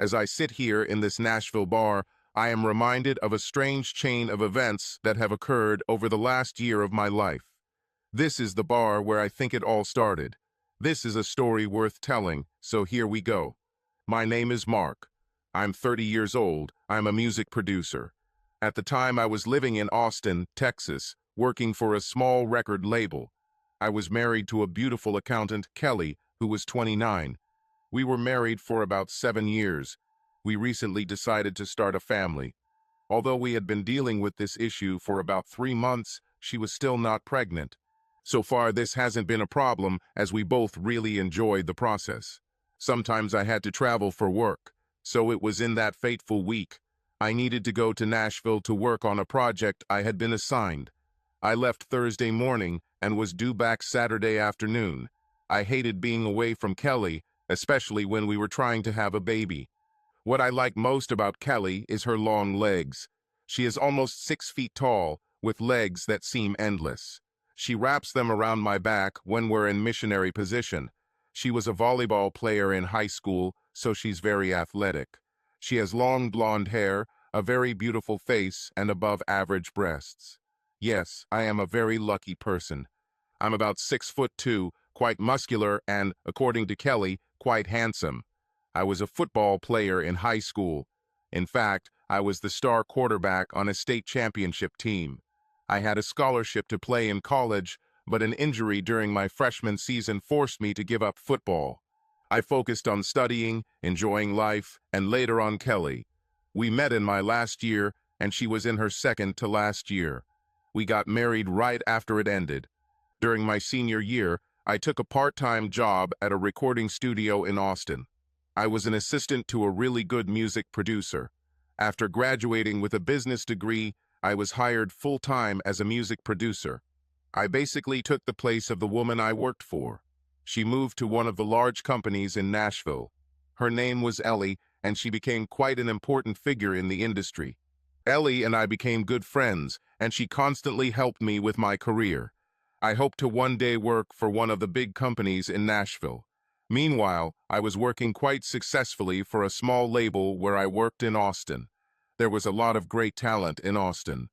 As I sit here in this Nashville bar, I am reminded of a strange chain of events that have occurred over the last year of my life. This is the bar where I think it all started. This is a story worth telling, so here we go. My name is Mark. I'm 30 years old. I'm a music producer. At the time, I was living in Austin, Texas, working for a small record label. I was married to a beautiful accountant, Kelly, who was 29. We were married for about 7 years. We recently decided to start a family. Although we had been dealing with this issue for about 3 months, she was still not pregnant. So far, this hasn't been a problem, as we both really enjoyed the process. Sometimes I had to travel for work, so it was in that fateful week. I needed to go to Nashville to work on a project I had been assigned. I left Thursday morning and was due back Saturday afternoon. I hated being away from Kelly, especially when we were trying to have a baby. What I like most about Kelly is her long legs. She is almost 6 feet tall, with legs that seem endless. She wraps them around my back when we're in missionary position. She was a volleyball player in high school, so she's very athletic. She has long blonde hair, a very beautiful face, and above average breasts. Yes, I am a very lucky person. I'm about 6'2", quite muscular and, according to Kelly, quite handsome. I was a football player in high school. In fact, I was the star quarterback on a state championship team. I had a scholarship to play in college, but an injury during my freshman season forced me to give up football. I focused on studying, enjoying life, and later on Kelly. We met in my last year, and she was in her second to last year. We got married right after it ended. During my senior year, I took a part-time job at a recording studio in Austin. I was an assistant to a really good music producer. After graduating with a business degree, I was hired full-time as a music producer. I basically took the place of the woman I worked for. She moved to one of the large companies in Nashville. Her name was Ellie, and she became quite an important figure in the industry. Ellie and I became good friends, and she constantly helped me with my career. I hope to one day work for one of the big companies in Nashville. Meanwhile, I was working quite successfully for a small label where I worked in Austin. There was a lot of great talent in Austin.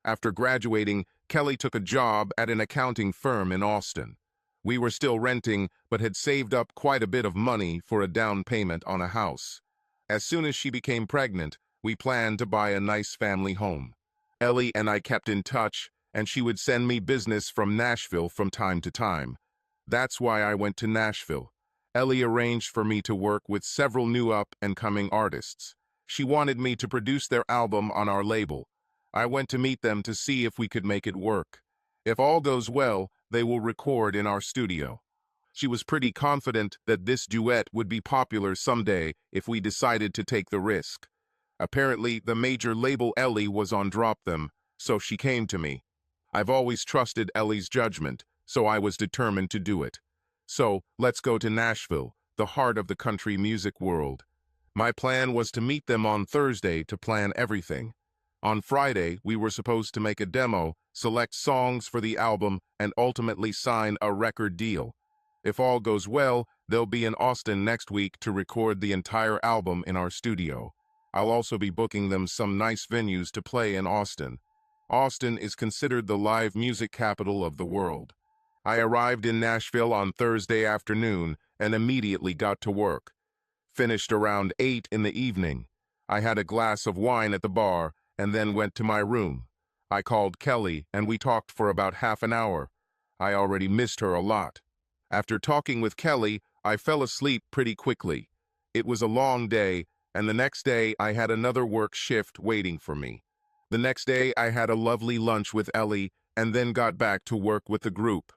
After graduating, Kelly took a job at an accounting firm in Austin. We were still renting, but had saved up quite a bit of money for a down payment on a house. As soon as she became pregnant, we planned to buy a nice family home. Ellie and I kept in touch, and she would send me business from Nashville from time to time. That's why I went to Nashville. Ellie arranged for me to work with several new up-and-coming artists. She wanted me to produce their album on our label. I went to meet them to see if we could make it work. If all goes well, they will record in our studio. She was pretty confident that this duet would be popular someday if we decided to take the risk. Apparently, the major label Ellie was on Drop Them, so she came to me. I've always trusted Ellie's judgment, so I was determined to do it. So, let's go to Nashville, the heart of the country music world. My plan was to meet them on Thursday to plan everything. On Friday, we were supposed to make a demo, select songs for the album, and ultimately sign a record deal. If all goes well, they'll be in Austin next week to record the entire album in our studio. I'll also be booking them some nice venues to play in Austin. Austin is considered the live music capital of the world. I arrived in Nashville on Thursday afternoon and immediately got to work. Finished around 8 in the evening. I had a glass of wine at the bar and then went to my room. I called Kelly and we talked for about half an hour. I already missed her a lot. After talking with Kelly, I fell asleep pretty quickly. It was a long day, and the next day I had another work shift waiting for me. The next day I had a lovely lunch with Ellie and then got back to work with the group.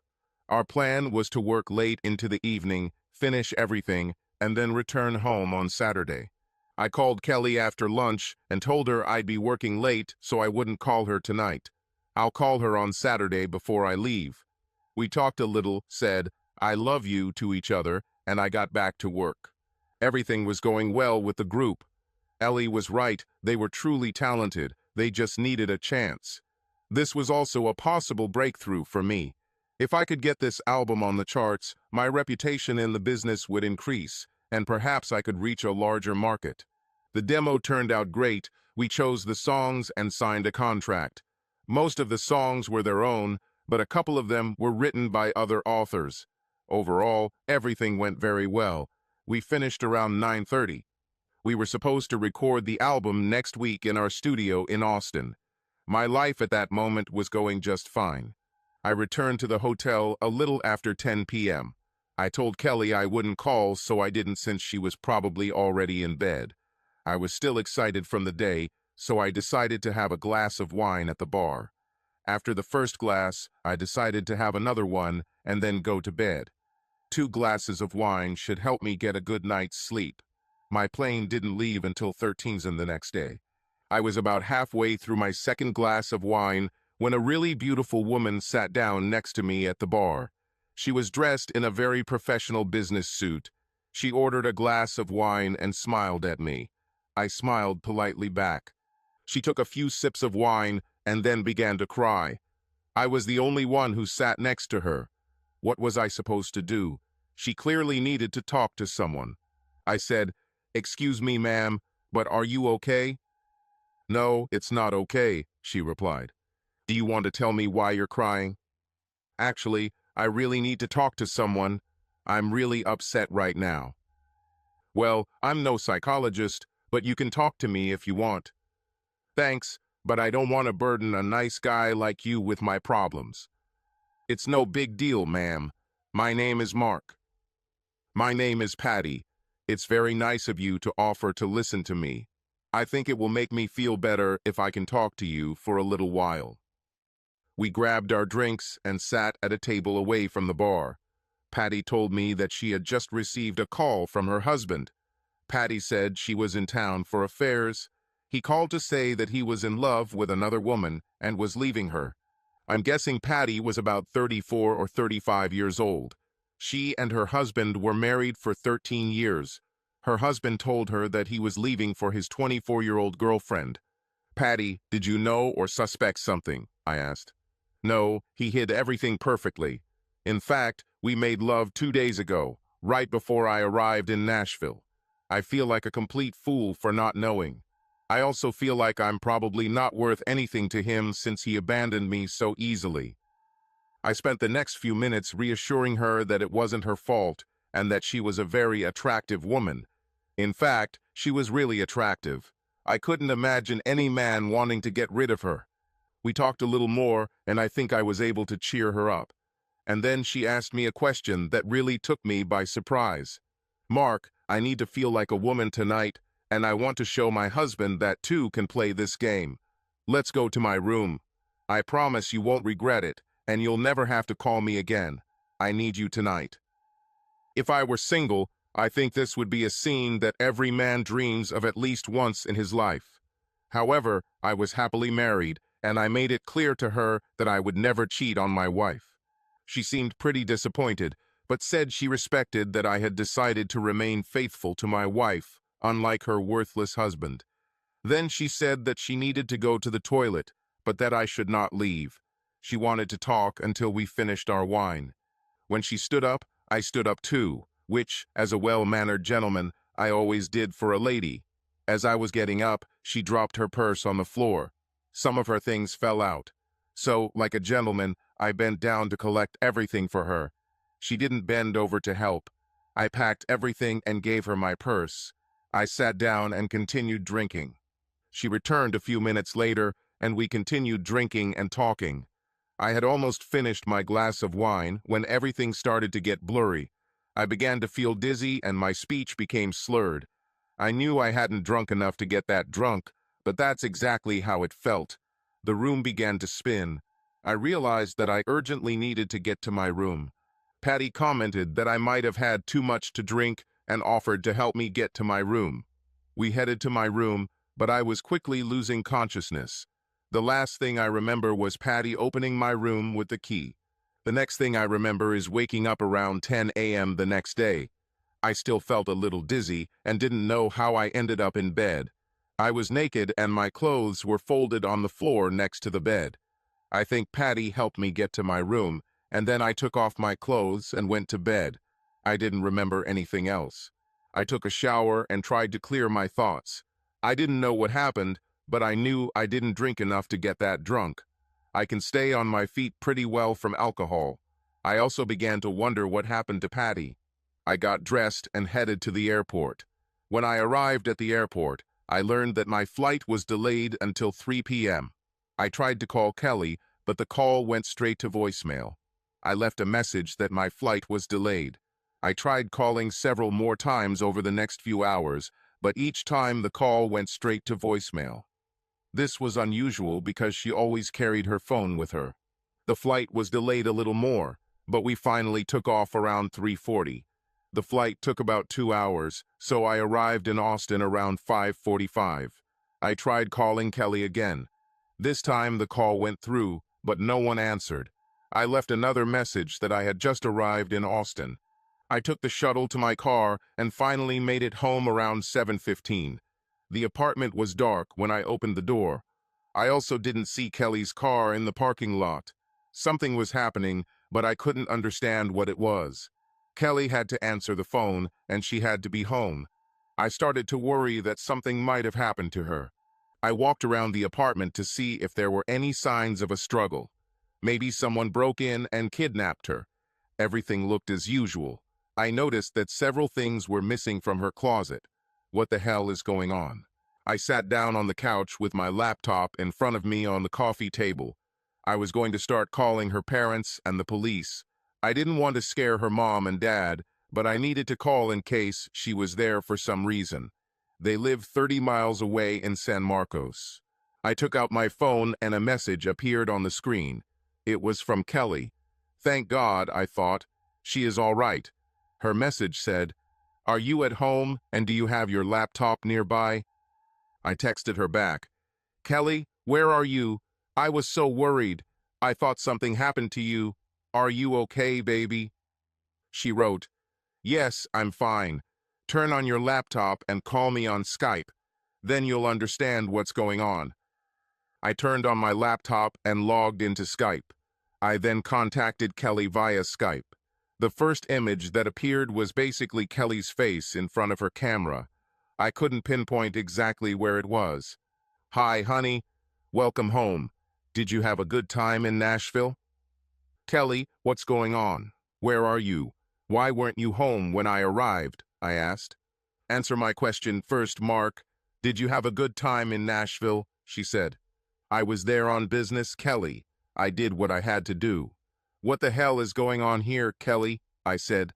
Our plan was to work late into the evening, finish everything, and then return home on Saturday. I called Kelly after lunch and told her I'd be working late so I wouldn't call her tonight. I'll call her on Saturday before I leave. We talked a little, said, "I love you" to each other, and I got back to work. Everything was going well with the group. Ellie was right, they were truly talented, they just needed a chance. This was also a possible breakthrough for me. If I could get this album on the charts, my reputation in the business would increase, and perhaps I could reach a larger market. The demo turned out great. We chose the songs and signed a contract. Most of the songs were their own, but a couple of them were written by other authors. Overall, everything went very well. We finished around 9:30. We were supposed to record the album next week in our studio in Austin. My life at that moment was going just fine. I returned to the hotel a little after 10 p.m. I told Kelly I wouldn't call, so I didn't since she was probably already in bed. I was still excited from the day, so I decided to have a glass of wine at the bar. After the first glass, I decided to have another one and then go to bed. 2 glasses of wine should help me get a good night's sleep. My plane didn't leave until 13 the next day. I was about halfway through my second glass of wine when a really beautiful woman sat down next to me at the bar. She was dressed in a very professional business suit. She ordered a glass of wine and smiled at me. I smiled politely back. She took a few sips of wine and then began to cry. I was the only one who sat next to her. What was I supposed to do? She clearly needed to talk to someone. I said, "Excuse me, ma'am, but are you okay?" "No, it's not okay," she replied. "Do you want to tell me why you're crying?" "Actually, I really need to talk to someone. I'm really upset right now." "Well, I'm no psychologist, but you can talk to me if you want." "Thanks, but I don't want to burden a nice guy like you with my problems." "It's no big deal, ma'am. My name is Mark." "My name is Patty. It's very nice of you to offer to listen to me. I think it will make me feel better if I can talk to you for a little while." We grabbed our drinks and sat at a table away from the bar. Patty told me that she had just received a call from her husband. Patty said she was in town for affairs. He called to say that he was in love with another woman and was leaving her. I'm guessing Patty was about 34 or 35 years old. She and her husband were married for 13 years. Her husband told her that he was leaving for his 24-year-old girlfriend. "Patty, did you know or suspect something?" I asked. "No, he hid everything perfectly. In fact, we made love 2 days ago, right before I arrived in Nashville. I feel like a complete fool for not knowing. I also feel like I'm probably not worth anything to him since he abandoned me so easily." I spent the next few minutes reassuring her that it wasn't her fault and that she was a very attractive woman. In fact, she was really attractive. I couldn't imagine any man wanting to get rid of her. We talked a little more, and I think I was able to cheer her up. And then she asked me a question that really took me by surprise. "Mark, I need to feel like a woman tonight, and I want to show my husband that too can play this game. Let's go to my room. I promise you won't regret it, and you'll never have to call me again. I need you tonight." If I were single, I think this would be a scene that every man dreams of at least once in his life. However, I was happily married, and I made it clear to her that I would never cheat on my wife. She seemed pretty disappointed, but said she respected that I had decided to remain faithful to my wife, unlike her worthless husband. Then she said that she needed to go to the toilet, but that I should not leave. She wanted to talk until we finished our wine. When she stood up, I stood up too, which, as a well-mannered gentleman, I always did for a lady. As I was getting up, she dropped her purse on the floor. Some of her things fell out. So, like a gentleman, I bent down to collect everything for her. She didn't bend over to help. I packed everything and gave her my purse. I sat down and continued drinking. She returned a few minutes later, and we continued drinking and talking. I had almost finished my glass of wine when everything started to get blurry. I began to feel dizzy and my speech became slurred. I knew I hadn't drunk enough to get that drunk, but that's exactly how it felt. The room began to spin. I realized that I urgently needed to get to my room. Patty commented that I might have had too much to drink and offered to help me get to my room. We headed to my room, but I was quickly losing consciousness. The last thing I remember was Patty opening my room with the key. The next thing I remember is waking up around 10 a.m. the next day. I still felt a little dizzy and didn't know how I ended up in bed. I was naked and my clothes were folded on the floor next to the bed. I think Patty helped me get to my room, and then I took off my clothes and went to bed. I didn't remember anything else. I took a shower and tried to clear my thoughts. I didn't know what happened, but I knew I didn't drink enough to get that drunk. I can stay on my feet pretty well from alcohol. I also began to wonder what happened to Patty. I got dressed and headed to the airport. When I arrived at the airport, I learned that my flight was delayed until 3 p.m. I tried to call Kelly, but the call went straight to voicemail. I left a message that my flight was delayed. I tried calling several more times over the next few hours, but each time the call went straight to voicemail. This was unusual because she always carried her phone with her. The flight was delayed a little more, but we finally took off around 3:40. The flight took about 2 hours, so I arrived in Austin around 5:45. I tried calling Kelly again. This time the call went through, but no one answered. I left another message that I had just arrived in Austin. I took the shuttle to my car and finally made it home around 7:15. The apartment was dark when I opened the door. I also didn't see Kelly's car in the parking lot. Something was happening, but I couldn't understand what it was. Kelly had to answer the phone, and she had to be home. I started to worry that something might have happened to her. I walked around the apartment to see if there were any signs of a struggle. Maybe someone broke in and kidnapped her. Everything looked as usual. I noticed that several things were missing from her closet. What the hell is going on? I sat down on the couch with my laptop in front of me on the coffee table. I was going to start calling her parents and the police. I didn't want to scare her mom and dad, but I needed to call in case she was there for some reason. They live 30 miles away in San Marcos. I took out my phone and a message appeared on the screen. It was from Kelly. Thank God, I thought. She is all right. Her message said, "Are you at home and do you have your laptop nearby?" I texted her back, "Kelly, where are you? I was so worried. I thought something happened to you. Are you okay, baby?" She wrote, "Yes, I'm fine. Turn on your laptop and call me on Skype. Then you'll understand what's going on." I turned on my laptop and logged into Skype. I then contacted Kelly via Skype. The first image that appeared was basically Kelly's face in front of her camera. I couldn't pinpoint exactly where it was. "Hi, honey. Welcome home. Did you have a good time in Nashville?" "Kelly, what's going on? Where are you? Why weren't you home when I arrived?" I asked. "Answer my question first, Mark. Did you have a good time in Nashville?" she said. "I was there on business, Kelly. I did what I had to do." "What the hell is going on here, Kelly?" I said.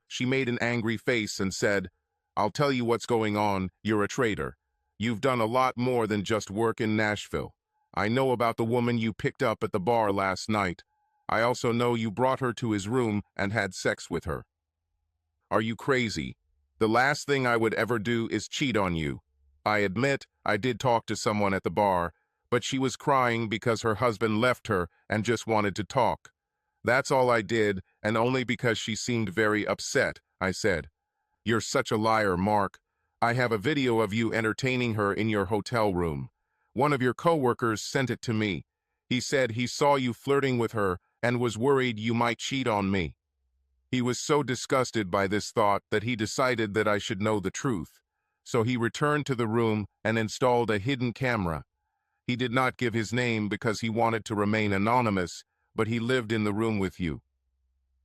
She made an angry face and said, "I'll tell you what's going on. You're a traitor. You've done a lot more than just work in Nashville. I know about the woman you picked up at the bar last night. I also know you brought her to his room and had sex with her." "Are you crazy? The last thing I would ever do is cheat on you." I admit I did talk to someone at the bar, but she was crying because her husband left her and just wanted to talk. "That's all I did, and only because she seemed very upset," I said. "You're such a liar, Mark. I have a video of you entertaining her in your hotel room. One of your coworkers sent it to me. He said he saw you flirting with her and was worried you might cheat on me." He was so disgusted by this thought that he decided that I should know the truth. So he returned to the room and installed a hidden camera. He did not give his name because he wanted to remain anonymous, but he lived in the room with you.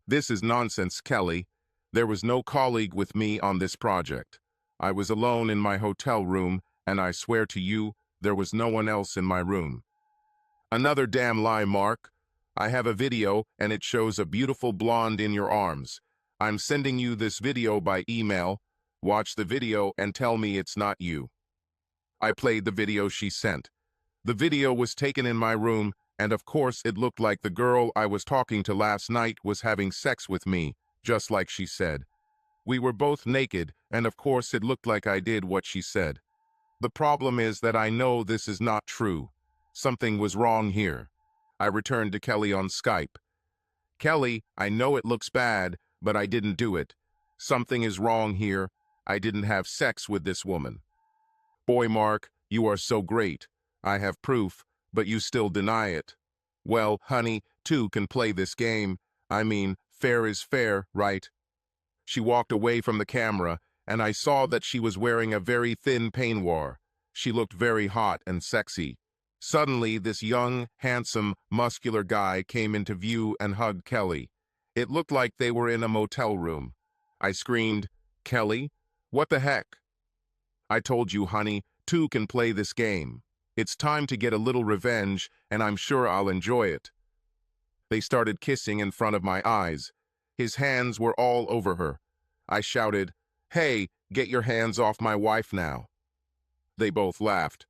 "This is nonsense, Kelly. There was no colleague with me on this project. I was alone in my hotel room, and I swear to you, there was no one else in my room." "Another damn lie, Mark. I have a video, and it shows a beautiful blonde in your arms. I'm sending you this video by email. Watch the video and tell me it's not you." I played the video she sent. The video was taken in my room, and of course it looked like the girl I was talking to last night was having sex with me, just like she said. We were both naked, and of course it looked like I did what she said. The problem is that I know this is not true. Something was wrong here. I returned to Kelly on Skype. "Kelly, I know it looks bad, but I didn't do it. Something is wrong here. I didn't have sex with this woman." "Boy, Mark, you are so great. I have proof, but you still deny it." "Well, honey, two can play this game. I mean, fair is fair, right?" She walked away from the camera, and I saw that she was wearing a very thin peignoir. She looked very hot and sexy. Suddenly, this young, handsome, muscular guy came into view and hugged Kelly. It looked like they were in a motel room. I screamed, "Kelly, what the heck? I told you, honey, two can play this game. It's time to get a little revenge, and I'm sure I'll enjoy it." They started kissing in front of my eyes. His hands were all over her. I shouted, "Hey, get your hands off my wife now." They both laughed.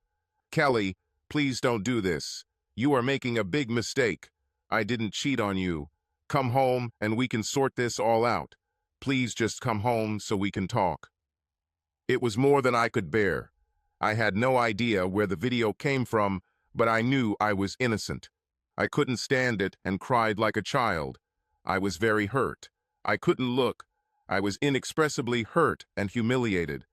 "Kelly, please don't do this. You are making a big mistake. I didn't cheat on you. Come home and we can sort this all out. Please just come home so we can talk." It was more than I could bear. I had no idea where the video came from, but I knew I was innocent. I couldn't stand it and cried like a child. I was very hurt. I couldn't look. I was inexpressibly hurt and humiliated.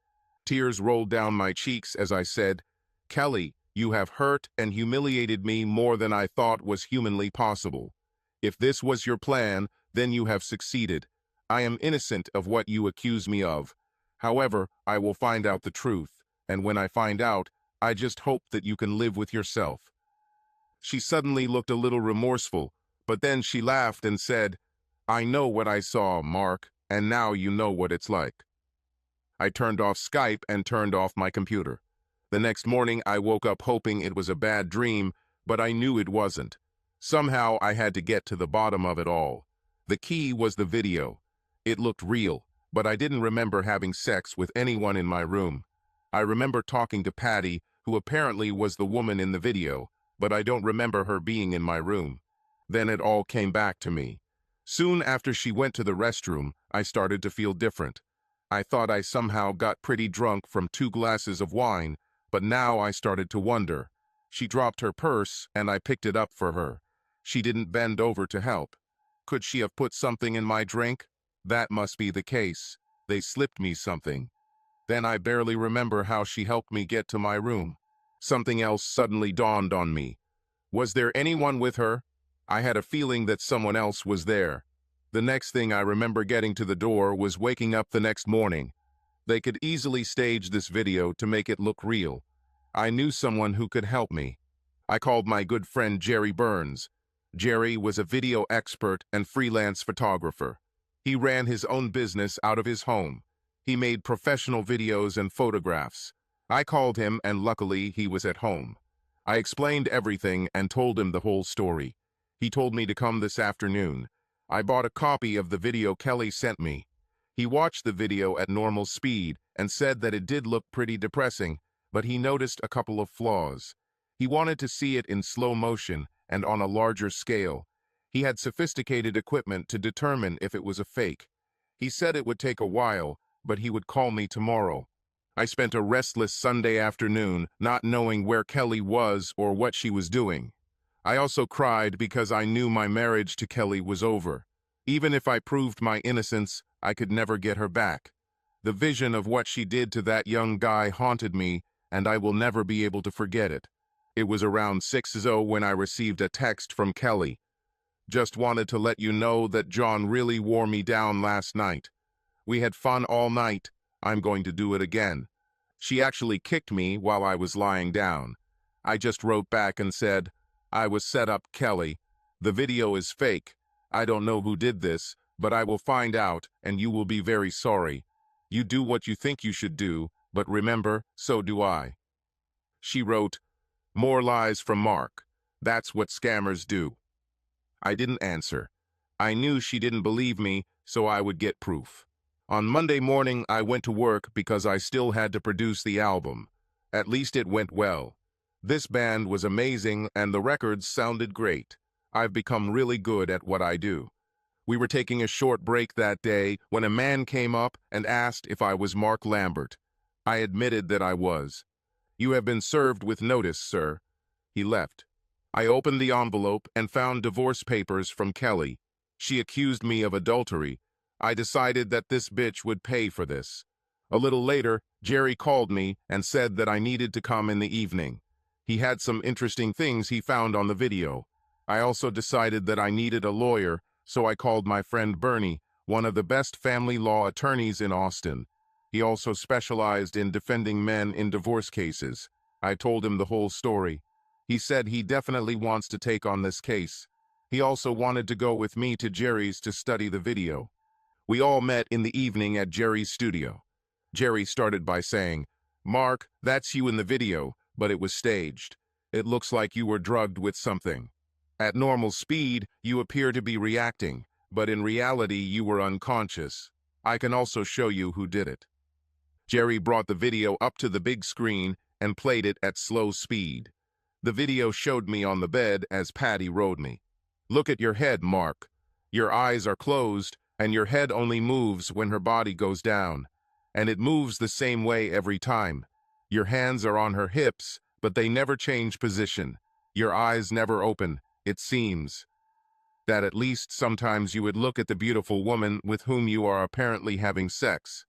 Tears rolled down my cheeks as I said, "Kelly, you have hurt and humiliated me more than I thought was humanly possible. If this was your plan, then you have succeeded. I am innocent of what you accuse me of. However, I will find out the truth, and when I find out, I just hope that you can live with yourself." She suddenly looked a little remorseful, but then she laughed and said, "I know what I saw, Mark, and now you know what it's like." I turned off Skype and turned off my computer. The next morning, I woke up hoping it was a bad dream, but I knew it wasn't. Somehow, I had to get to the bottom of it all. The key was the video. It looked real, but I didn't remember having sex with anyone in my room. I remember talking to Patty, who apparently was the woman in the video, but I don't remember her being in my room. Then it all came back to me. Soon after she went to the restroom, I started to feel different. I thought I somehow got pretty drunk from 2 glasses of wine, but now I started to wonder. She dropped her purse, and I picked it up for her. She didn't bend over to help. Could she have put something in my drink? That must be the case. They slipped me something. Then I barely remember how she helped me get to my room. Something else suddenly dawned on me. Was there anyone with her? I had a feeling that someone else was there. The next thing I remember getting to the door was waking up the next morning. They could easily stage this video to make it look real. I knew someone who could help me. I called my good friend Jerry Burns. Jerry was a video expert and freelance photographer. He ran his own business out of his home. He made professional videos and photographs. I called him, and luckily he was at home. I explained everything and told him the whole story. He told me to come this afternoon. I bought a copy of the video Kelly sent me. He watched the video at normal speed and said that it did look pretty depressing, but he noticed a couple of flaws. He wanted to see it in slow motion and on a larger scale. He had sophisticated equipment to determine if it was a fake. He said it would take a while, but he would call me tomorrow. I spent a restless Sunday afternoon not knowing where Kelly was or what she was doing. I also cried because I knew my marriage to Kelly was over. Even if I proved my innocence, I could never get her back. The vision of what she did to that young guy haunted me, and I will never be able to forget it. It was around 6:00 when I received a text from Kelly. "Just wanted to let you know that John really wore me down last night. We had fun all night. I'm going to do it again." She actually kicked me while I was lying down. I just wrote back and said, "I was set up, Kelly. The video is fake. I don't know who did this, but I will find out, and you will be very sorry. You do what you think you should do, but remember, so do I." She wrote, "More lies from Mark. That's what scammers do." I didn't answer. I knew she didn't believe me, so I would get proof. On Monday morning, I went to work because I still had to produce the album. At least it went well. This band was amazing, and the records sounded great. I've become really good at what I do. We were taking a short break that day when a man came up and asked if I was Mark Lambert. I admitted that I was. "You have been served with notice, sir." He left. I opened the envelope and found divorce papers from Kelly. She accused me of adultery. I decided that this bitch would pay for this. A little later, Jerry called me and said that I needed to come in the evening. He had some interesting things he found on the video. I also decided that I needed a lawyer, so I called my friend Bernie, one of the best family law attorneys in Austin. He also specialized in defending men in divorce cases. I told him the whole story. He said he definitely wants to take on this case. He also wanted to go with me to Jerry's to study the video. We all met in the evening at Jerry's studio. Jerry started by saying, "Mark, that's you in the video, but it was staged. It looks like you were drugged with something. At normal speed, you appear to be reacting, but in reality, you were unconscious. I can also show you who did it." Jerry brought the video up to the big screen and played it at slow speed. The video showed me on the bed as Patty rode me. "Look at your head, Mark. Your eyes are closed, and your head only moves when her body goes down. And it moves the same way every time. Your hands are on her hips, but they never change position. Your eyes never open. It seems that at least sometimes you would look at the beautiful woman with whom you are apparently having sex."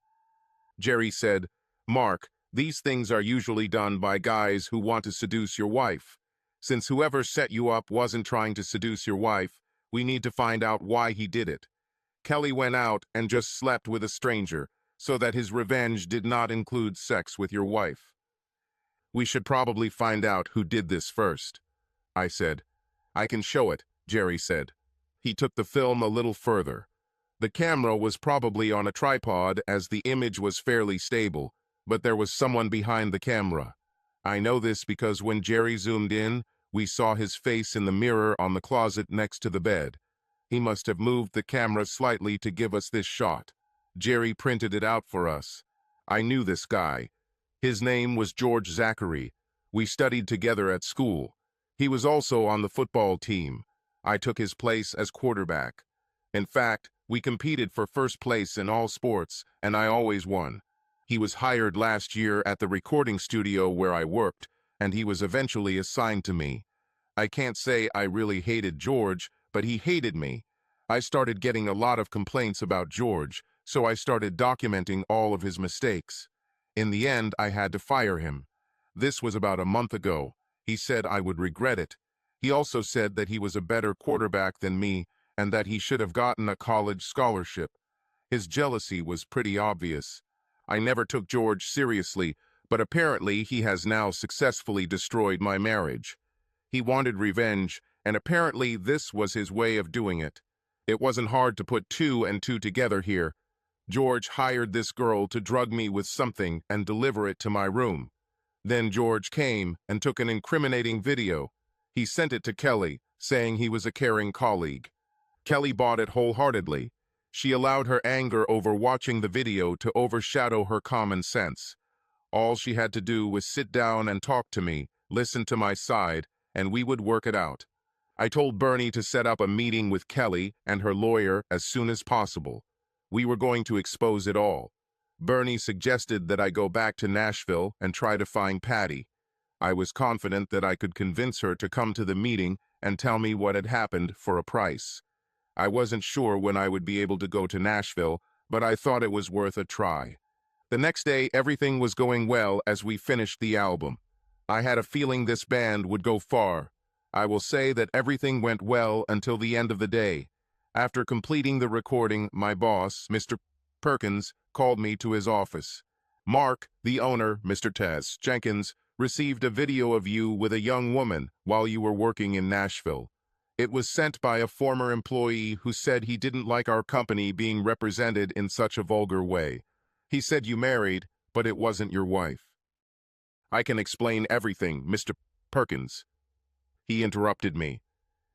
Jerry said, "Mark, these things are usually done by guys who want to seduce your wife. Since whoever set you up wasn't trying to seduce your wife, we need to find out why he did it. Kelly went out and just slept with a stranger, so that his revenge did not include sex with your wife. We should probably find out who did this first," I said. "I can show it," Jerry said. He took the film a little further. The camera was probably on a tripod as the image was fairly stable, but there was someone behind the camera. I know this because when Jerry zoomed in, we saw his face in the mirror on the closet next to the bed. He must have moved the camera slightly to give us this shot. Jerry printed it out for us. I knew this guy. His name was George Zachary. We studied together at school. He was also on the football team. I took his place as quarterback. In fact, we competed for first place in all sports, and I always won. He was hired last year at the recording studio where I worked, and he was eventually assigned to me. I can't say I really hated George, but he hated me. I started getting a lot of complaints about George, so I started documenting all of his mistakes. In the end, I had to fire him. This was about a month ago. He said I would regret it. He also said that he was a better quarterback than me and that he should have gotten a college scholarship. His jealousy was pretty obvious. I never took George seriously, but apparently he has now successfully destroyed my marriage. He wanted revenge, and apparently this was his way of doing it. It wasn't hard to put two and two together here. George hired this girl to drug me with something and deliver it to my room. Then George came and took an incriminating video. He sent it to Kelly, saying he was a caring colleague. Kelly bought it wholeheartedly. She allowed her anger over watching the video to overshadow her common sense. All she had to do was sit down and talk to me, listen to my side, and we would work it out. I told Bernie to set up a meeting with Kelly and her lawyer as soon as possible. We were going to expose it all. Bernie suggested that I go back to Nashville and try to find Patty. I was confident that I could convince her to come to the meeting and tell me what had happened for a price. I wasn't sure when I would be able to go to Nashville, but I thought it was worth a try. The next day, everything was going well as we finished the album. I had a feeling this band would go far. I will say that everything went well until the end of the day. After completing the recording, my boss, Mr. Perkins, called me to his office. "Mark, the owner, Mr. Tess Jenkins, received a video of you with a young woman while you were working in Nashville. It was sent by a former employee who said he didn't like our company being represented in such a vulgar way. He said you married, but it wasn't your wife." "I can explain everything, Mr. Perkins." He interrupted me.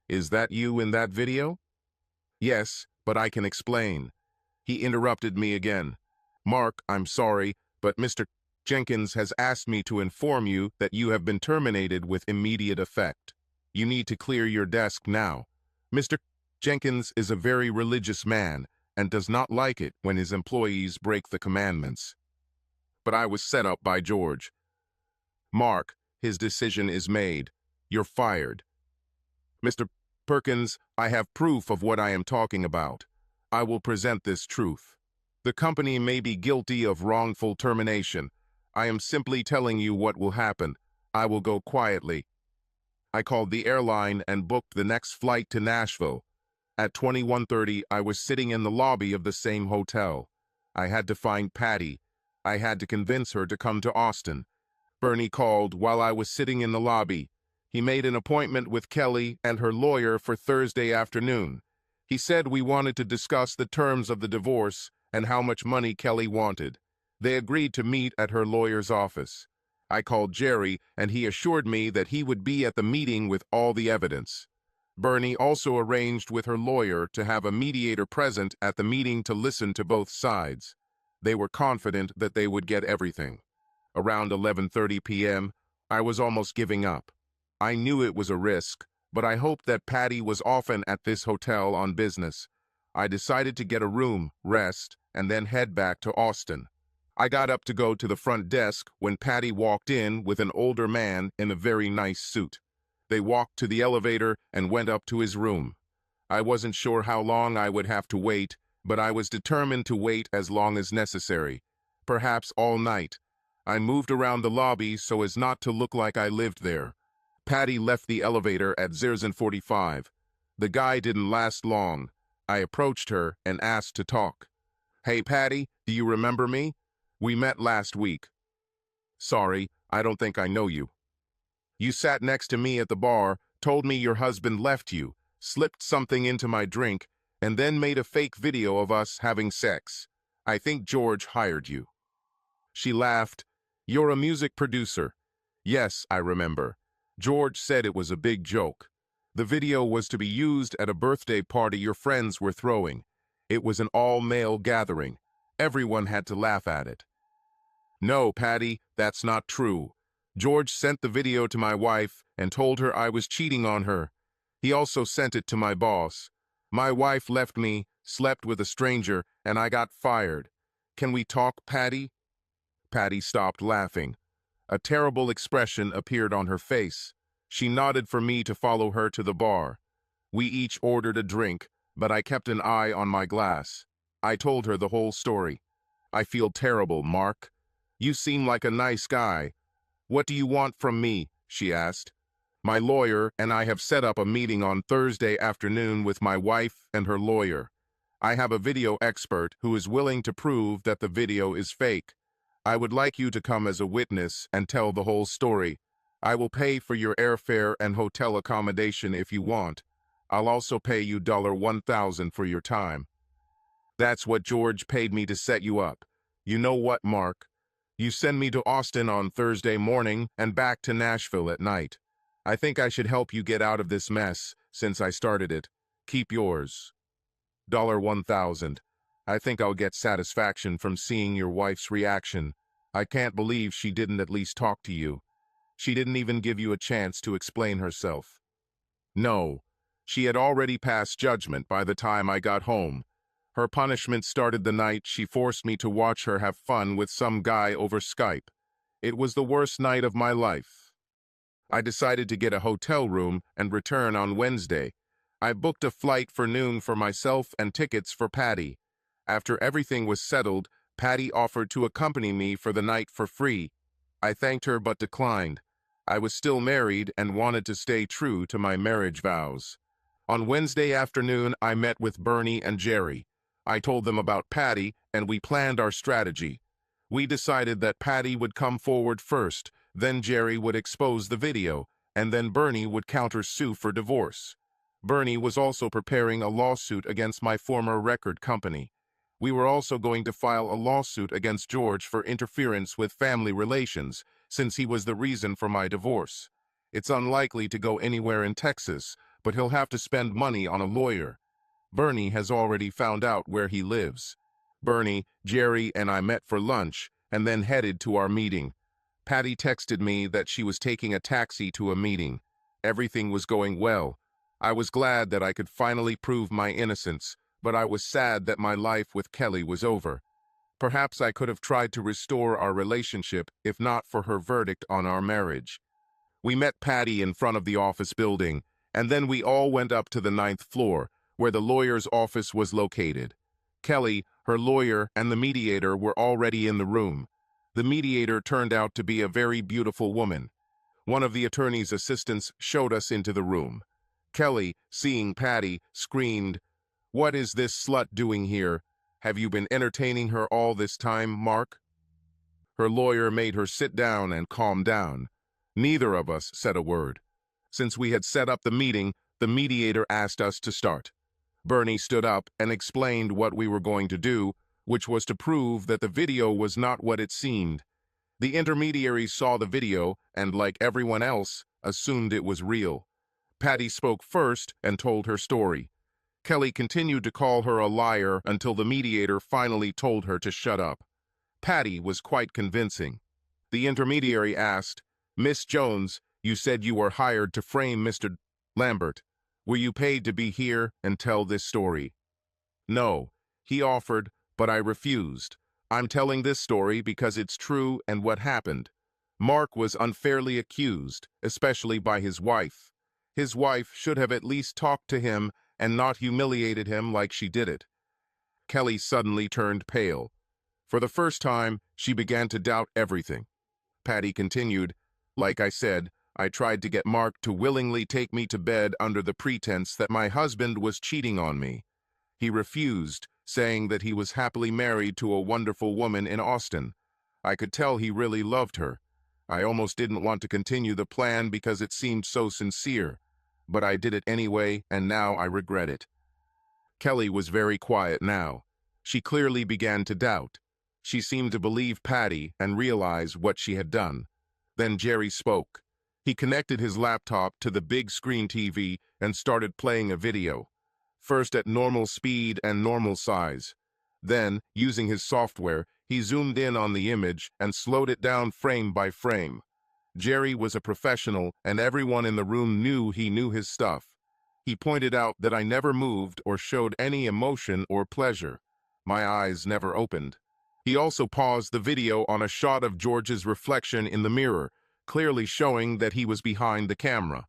"Is that you in that video?" "Yes, but I can explain." He interrupted me again. "Mark, I'm sorry, but Mr. Jenkins has asked me to inform you that you have been terminated with immediate effect. You need to clear your desk now. Mr. Jenkins is a very religious man and does not like it when his employees break the commandments." But I was set up by George. "Mark, his decision is made. You're fired." "Mr. Perkins, I have proof of what I am talking about. I will present this truth. The company may be guilty of wrongful termination. I am simply telling you what will happen. I will go quietly." I called the airline and booked the next flight to Nashville. At 21:30, I was sitting in the lobby of the same hotel. I had to find Patty. I had to convince her to come to Austin. Bernie called while I was sitting in the lobby. He made an appointment with Kelly and her lawyer for Thursday afternoon. He said we wanted to discuss the terms of the divorce and how much money Kelly wanted. They agreed to meet at her lawyer's office. I called Jerry, and he assured me that he would be at the meeting with all the evidence. Bernie also arranged with her lawyer to have a mediator present at the meeting to listen to both sides. They were confident that they would get everything. Around 11:30 p.m., I was almost giving up. I knew it was a risk, but I hoped that Patty was often at this hotel on business. I decided to get a room, rest, and then head back to Austin. I got up to go to the front desk when Patty walked in with an older man in a very nice suit. They walked to the elevator and went up to his room. I wasn't sure how long I would have to wait, but I was determined to wait as long as necessary, perhaps all night. I moved around the lobby so as not to look like I lived there. Patty left the elevator at 0:45. The guy didn't last long. I approached her and asked to talk. "Hey, Patty, do you remember me? We met last week." "Sorry, I don't think I know you." "You sat next to me at the bar, told me your husband left you, slipped something into my drink, and then made a fake video of us having sex. I think George hired you." She laughed. "You're a music producer." "Yes, I remember. George said it was a big joke. The video was to be used at a birthday party your friends were throwing. It was an all-male gathering. Everyone had to laugh at it." "No, Patty, that's not true. George sent the video to my wife and told her I was cheating on her. He also sent it to my boss. My wife left me, slept with a stranger, and I got fired. Can we talk, Patty?" Patty stopped laughing. A terrible expression appeared on her face. She nodded for me to follow her to the bar. We each ordered a drink, but I kept an eye on my glass. I told her the whole story. "I feel terrible, Mark. You seem like a nice guy. What do you want from me?" she asked. "My lawyer and I have set up a meeting on Thursday afternoon with my wife and her lawyer. I have a video expert who is willing to prove that the video is fake. I would like you to come as a witness and tell the whole story. I will pay for your airfare and hotel accommodation if you want. I'll also pay you $1,000 for your time." "That's what George paid me to set you up. You know what, Mark? You send me to Austin on Thursday morning and back to Nashville at night. I think I should help you get out of this mess since I started it. Keep yours. $1,000. I think I'll get satisfaction from seeing your wife's reaction. I can't believe she didn't at least talk to you. She didn't even give you a chance to explain herself." "No. She had already passed judgment by the time I got home. Her punishment started the night she forced me to watch her have fun with some guy over Skype. It was the worst night of my life. I decided to get a hotel room and return on Wednesday. I booked a flight for noon for myself and tickets for Patty. After everything was settled, Patty offered to accompany me for the night for free. I thanked her but declined. I was still married and wanted to stay true to my marriage vows. On Wednesday afternoon, I met with Bernie and Jerry. I told them about Patty, and we planned our strategy. We decided that Patty would come forward first, then Jerry would expose the video, and then Bernie would counter-sue for divorce. Bernie was also preparing a lawsuit against my former record company. We were also going to file a lawsuit against George for interference with family relations, since he was the reason for my divorce. It's unlikely to go anywhere in Texas, but he'll have to spend money on a lawyer. Bernie has already found out where he lives. Bernie, Jerry, and I met for lunch, and then headed to our meeting. Patty texted me that she was taking a taxi to a meeting. Everything was going well. I was glad that I could finally prove my innocence, but I was sad that my life with Kelly was over. Perhaps I could have tried to restore our relationship if not for her verdict on our marriage. We met Patty in front of the office building, and then we all went up to the 9th floor, where the lawyer's office was located. Kelly, her lawyer, and the mediator were already in the room. The mediator turned out to be a very beautiful woman. One of the attorney's assistants showed us into the room. Kelly, seeing Patty, screamed, "What is this slut doing here? Have you been entertaining her all this time, Mark?" Her lawyer made her sit down and calm down. Neither of us said a word. Since we had set up the meeting, the mediator asked us to start. Bernie stood up and explained what we were going to do, which was to prove that the video was not what it seemed. The intermediaries saw the video and, like everyone else, assumed it was real. Patty spoke first and told her story. Kelly continued to call her a liar until the mediator finally told her to shut up. Patty was quite convincing. The intermediary asked, "Miss Jones, you said you were hired to frame Mr. Lambert. Were you paid to be here and tell this story?" "No. He offered, but I refused. I'm telling this story because it's true and what happened. Mark was unfairly accused, especially by his wife. His wife should have at least talked to him and not humiliated him like she did it." Kelly suddenly turned pale. For the first time, she began to doubt everything. Patty continued, "Like I said, I tried to get Mark to willingly take me to bed under the pretense that my husband was cheating on me. He refused, saying that he was happily married to a wonderful woman in Austin. I could tell he really loved her. I almost didn't want to continue the plan because it seemed so sincere, but I did it anyway, and now I regret it." Kelly was very quiet now. She clearly began to doubt. She seemed to believe Patty and realize what she had done. Then Jerry spoke. He connected his laptop to the big screen TV and started playing a video. First at normal speed and normal size. Then, using his software, he zoomed in on the image and slowed it down frame by frame. Jerry was a professional, and everyone in the room knew he knew his stuff. He pointed out that I never moved or showed any emotion or pleasure. My eyes never opened. He also paused the video on a shot of George's reflection in the mirror, clearly showing that he was behind the camera.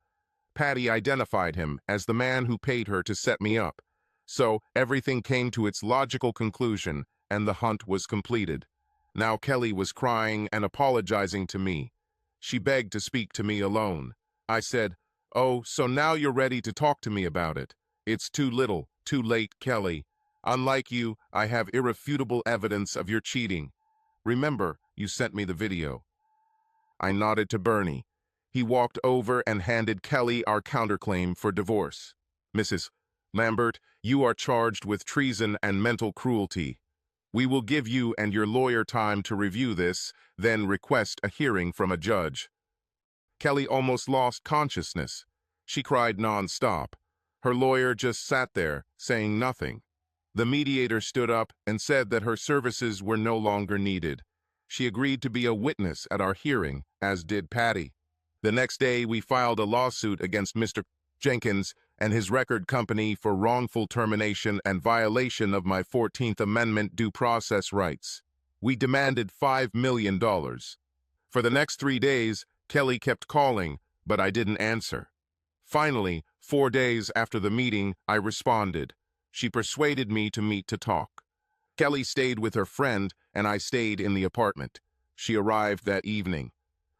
Patty identified him as the man who paid her to set me up. So everything came to its logical conclusion, and the hunt was completed. Now Kelly was crying and apologizing to me. She begged to speak to me alone. I said, "Oh, so now you're ready to talk to me about it. It's too little, too late, Kelly. Unlike you, I have irrefutable evidence of your cheating. Remember, you sent me the video." I nodded to Bernie. He walked over and handed Kelly our counterclaim for divorce. "Mrs. Lambert, you are charged with treason and mental cruelty. We will give you and your lawyer time to review this, then request a hearing from a judge." Kelly almost lost consciousness. She cried non-stop. Her lawyer just sat there, saying nothing. The mediator stood up and said that her services were no longer needed. She agreed to be a witness at our hearing, as did Patty. The next day, we filed a lawsuit against Mr. Jenkins and his record company for wrongful termination and violation of my 14th Amendment due process rights. We demanded $5 million. For the next 3 days, Kelly kept calling, but I didn't answer. Finally, 4 days after the meeting, I responded. She persuaded me to meet to talk. Kelly stayed with her friend, and I stayed in the apartment. She arrived that evening.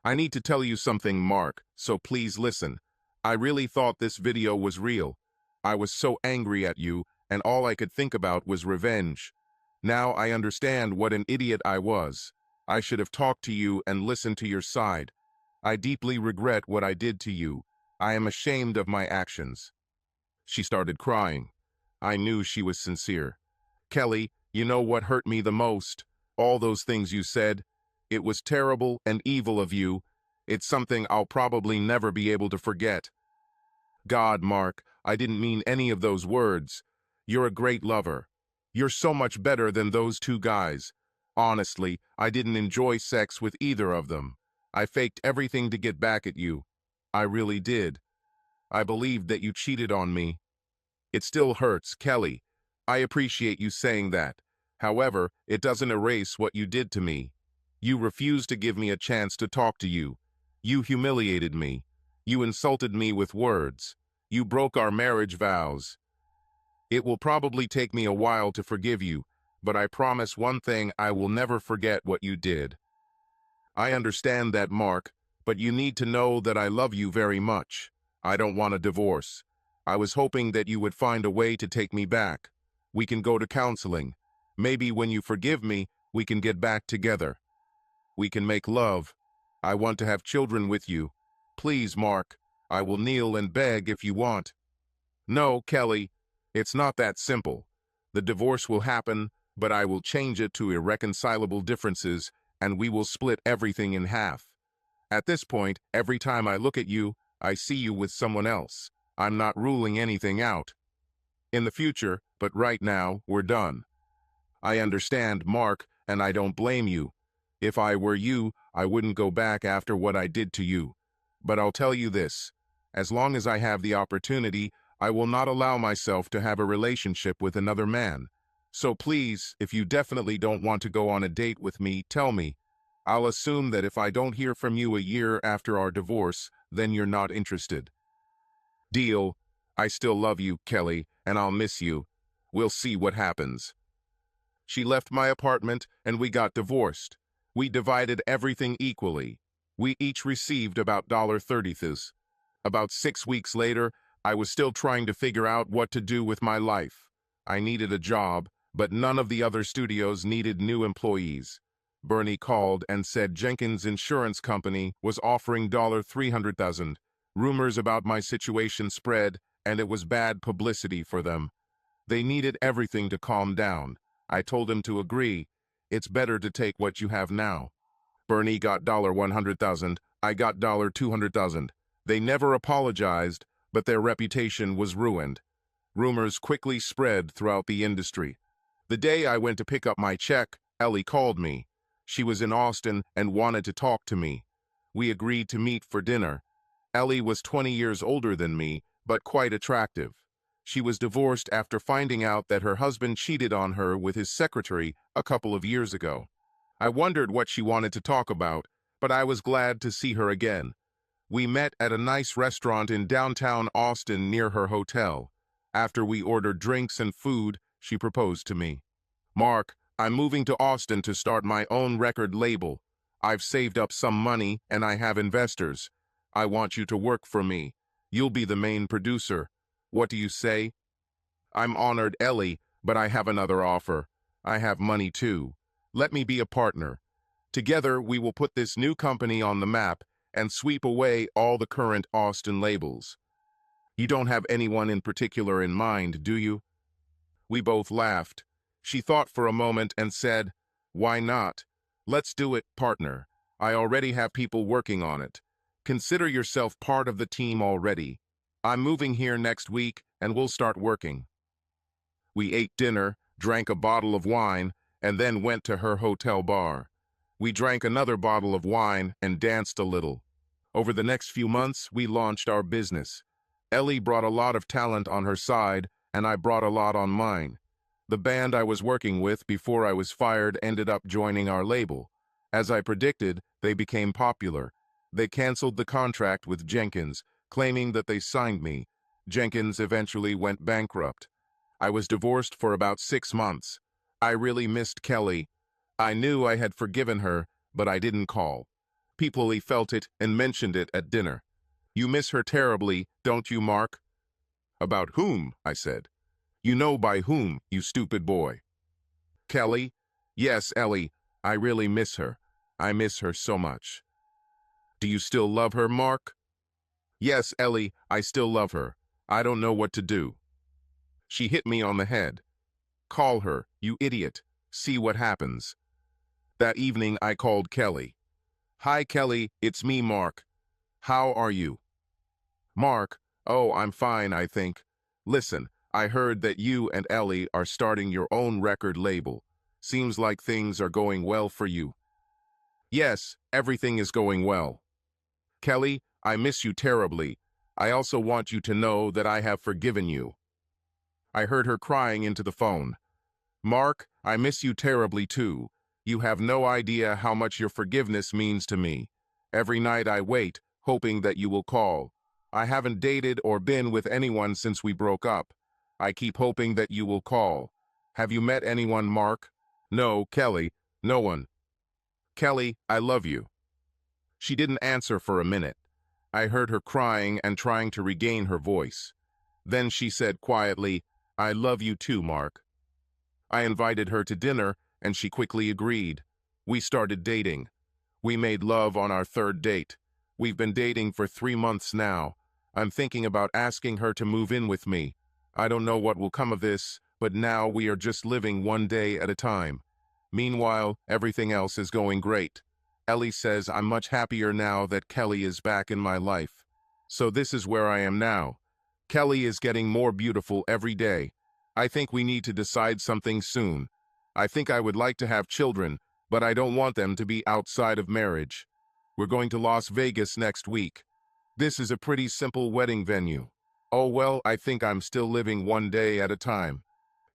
"I need to tell you something, Mark, so please listen. I really thought this video was real. I was so angry at you, and all I could think about was revenge. Now I understand what an idiot I was. I should have talked to you and listened to your side. I deeply regret what I did to you. I am ashamed of my actions." She started crying. I knew she was sincere. "Kelly, you know what hurt me the most? All those things you said. It was terrible and evil of you. It's something I'll probably never be able to forget. God, Mark, I didn't mean any of those words. You're a great lover. You're so much better than those two guys. Honestly, I didn't enjoy sex with either of them. I faked everything to get back at you. I really did. I believed that you cheated on me. It still hurts, Kelly. I appreciate you saying that. However, it doesn't erase what you did to me. You refused to give me a chance to talk to you. You humiliated me. You insulted me with words. You broke our marriage vows. It will probably take me a while to forgive you, but I promise one thing: I will never forget what you did. I understand that, Mark, but you need to know that I love you very much. I don't want a divorce. I was hoping that you would find a way to take me back. We can go to counseling. Maybe when you forgive me, we can get back together. We can make love. I want to have children with you. Please, Mark. I will kneel and beg if you want. No, Kelly. It's not that simple. The divorce will happen, but I will change it to irreconcilable differences, and we will split everything in half. At this point, every time I look at you, I see you with someone else. I'm not ruling anything out. In the future, but right now, we're done. I understand, Mark, and I don't blame you. If I were you, I wouldn't go back after what I did to you. But I'll tell you this. As long as I have the opportunity, I will not allow myself to have a relationship with another man. So please, if you definitely don't want to go on a date with me, tell me. I'll assume that if I don't hear from you a year after our divorce, then you're not interested. Deal. I still love you, Kelly, and I'll miss you. We'll see what happens. She left my apartment and we got divorced. We divided everything equally. We each received about $30. About 6 weeks later, I was still trying to figure out what to do with my life. I needed a job, but none of the other studios needed new employees. Bernie called and said Jenkins' insurance company was offering $300,000. Rumors about my situation spread, and it was bad publicity for them. They needed everything to calm down. I told him to agree. It's better to take what you have now. Bernie got $100,000. I got $200,000. They never apologized, but their reputation was ruined. Rumors quickly spread throughout the industry. The day I went to pick up my check, Ellie called me. She was in Austin and wanted to talk to me. We agreed to meet for dinner. Ellie was 20 years older than me, but quite attractive. She was divorced after finding out that her husband cheated on her with his secretary a couple of years ago. I wondered what she wanted to talk about, but I was glad to see her again. We met at a nice restaurant in downtown Austin near her hotel. After we ordered drinks and food, she proposed to me. Mark, I'm moving to Austin to start my own record label. I've saved up some money and I have investors. I want you to work for me. You'll be the main producer. What do you say? I'm honored, Ellie, but I have another offer. I have money too. Let me be a partner. Together, we will put this new company on the map and sweep away all the current Austin labels. You don't have anyone in particular in mind, do you? We both laughed. She thought for a moment and said, "Why not? Let's do it, partner. I already have people working on it. Consider yourself part of the team already. I'm moving here next week and we'll start working." We ate dinner, drank a bottle of wine, and then went to her hotel bar. We drank another bottle of wine and danced a little. Over the next few months, we launched our business. Ellie brought a lot of talent on her side, and I brought a lot on mine. The band I was working with before I was fired ended up joining our label. As I predicted, they became popular. They canceled the contract with Jenkins, claiming that they signed me. Jenkins eventually went bankrupt. I was divorced for about 6 months. I really missed Kelly. I knew I had forgiven her, but I didn't call. People felt it and mentioned it at dinner. "You miss her terribly, don't you, Mark?" "About whom?" I said. "You know by whom, you stupid boy." "Kelly?" "Yes, Ellie. I really miss her. I miss her so much." "Do you still love her, Mark?" "Yes, Ellie, I still love her. I don't know what to do." She hit me on the head. "Call her, you idiot. See what happens." That evening, I called Kelly. "Hi, Kelly, it's me, Mark. How are you?" "Mark, oh, I'm fine, I think. Listen, I heard that you and Ellie are starting your own record label. Seems like things are going well for you." "Yes, everything is going well." "Kelly, I miss you terribly. I also want you to know that I have forgiven you." I heard her crying into the phone. "Mark, I miss you terribly too. You have no idea how much your forgiveness means to me. Every night I wait, hoping that you will call. I haven't dated or been with anyone since we broke up. I keep hoping that you will call. Have you met anyone, Mark?" "No, Kelly, no one." "Kelly, I love you." She didn't answer for a minute. I heard her crying and trying to regain her voice. Then she said quietly, "I love you too, Mark." I invited her to dinner, and she quickly agreed. We started dating. We made love on our third date. We've been dating for 3 months now. I'm thinking about asking her to move in with me. I don't know what will come of this, but now we are just living one day at a time. Meanwhile, everything else is going great. Ellie says I'm much happier now that Kelly is back in my life. So this is where I am now. Kelly is getting more beautiful every day. I think we need to decide something soon. I think I would like to have children, but I don't want them to be outside of marriage. We're going to Las Vegas next week. This is a pretty simple wedding venue. Oh well, I think I'm still living one day at a time.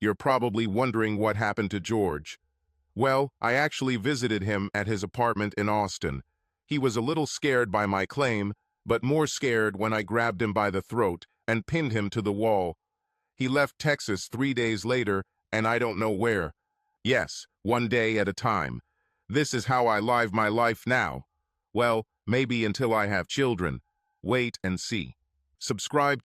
You're probably wondering what happened to George. Well, I actually visited him at his apartment in Austin. He was a little scared by my claim, but more scared when I grabbed him by the throat and pinned him to the wall. He left Texas 3 days later, and I don't know where. Yes, one day at a time. This is how I live my life now. Well, maybe until I have children. Wait and see. Subscribe